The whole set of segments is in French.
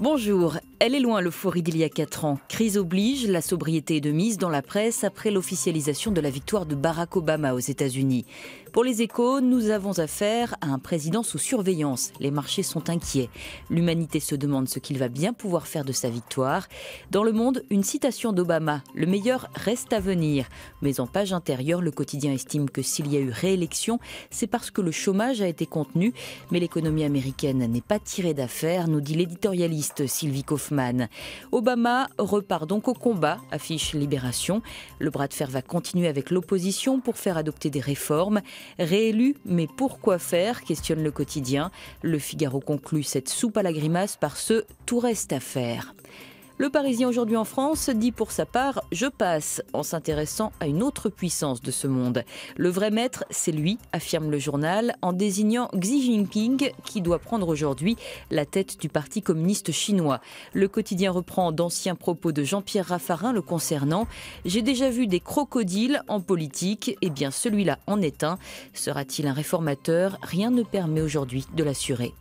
Bonjour, elle est loin l'euphorie d'il y a 4 ans. Crise oblige, la sobriété est de mise dans la presse après l'officialisation de la victoire de Barack Obama aux États-Unis. Pour les Échos, nous avons affaire à un président sous surveillance. Les marchés sont inquiets. L'humanité se demande ce qu'il va bien pouvoir faire de sa victoire. Dans Le Monde, une citation d'Obama. Le meilleur reste à venir. Mais en page intérieure, le quotidien estime que s'il y a eu réélection, c'est parce que le chômage a été contenu. Mais l'économie américaine n'est pas tirée d'affaire, nous dit l'éditorialiste Sylvie Kaufmann. Obama repart donc au combat, affiche Libération. Le bras de fer va continuer avec l'opposition pour faire adopter des réformes. Réélu, mais pourquoi faire, questionne le quotidien. Le Figaro conclut cette soupe à la grimace par ce « tout reste à faire ». Le Parisien aujourd'hui en France dit pour sa part « je passe » en s'intéressant à une autre puissance de ce monde. Le vrai maître, c'est lui, affirme le journal, en désignant Xi Jinping qui doit prendre aujourd'hui la tête du Parti communiste chinois. Le quotidien reprend d'anciens propos de Jean-Pierre Raffarin le concernant. « J'ai déjà vu des crocodiles en politique, et bien celui-là en est un. Sera-t-il un réformateur ? Rien ne permet aujourd'hui de l'assurer. »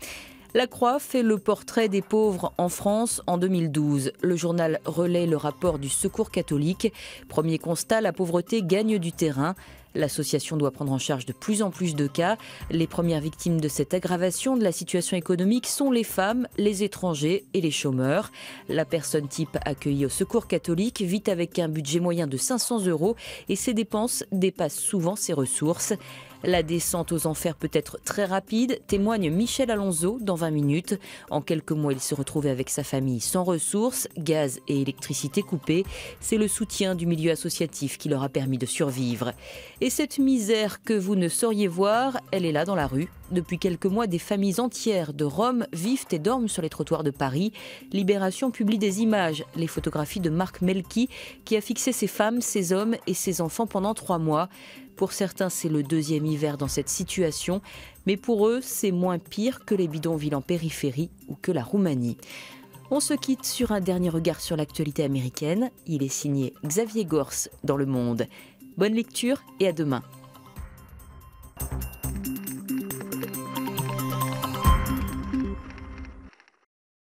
La Croix fait le portrait des pauvres en France en 2012. Le journal relaie le rapport du Secours catholique. Premier constat, la pauvreté gagne du terrain. L'association doit prendre en charge de plus en plus de cas. Les premières victimes de cette aggravation de la situation économique sont les femmes, les étrangers et les chômeurs. La personne type accueillie au Secours catholique vit avec un budget moyen de 500 € et ses dépenses dépassent souvent ses ressources. La descente aux enfers peut être très rapide, témoigne Michel Alonso dans 20 minutes. En quelques mois, il se retrouvait avec sa famille sans ressources, gaz et électricité coupés. C'est le soutien du milieu associatif qui leur a permis de survivre. Et cette misère que vous ne sauriez voir, elle est là dans la rue. Depuis quelques mois, des familles entières de Roms vivent et dorment sur les trottoirs de Paris. Libération publie des images, les photographies de Marc Melki, qui a fixé ses femmes, ses hommes et ses enfants pendant 3 mois. Pour certains, c'est le 2e hiver dans cette situation, mais pour eux, c'est moins pire que les bidonvilles en périphérie ou que la Roumanie. On se quitte sur un dernier regard sur l'actualité américaine. Il est signé Xavier Gorce dans Le Monde. Bonne lecture et à demain.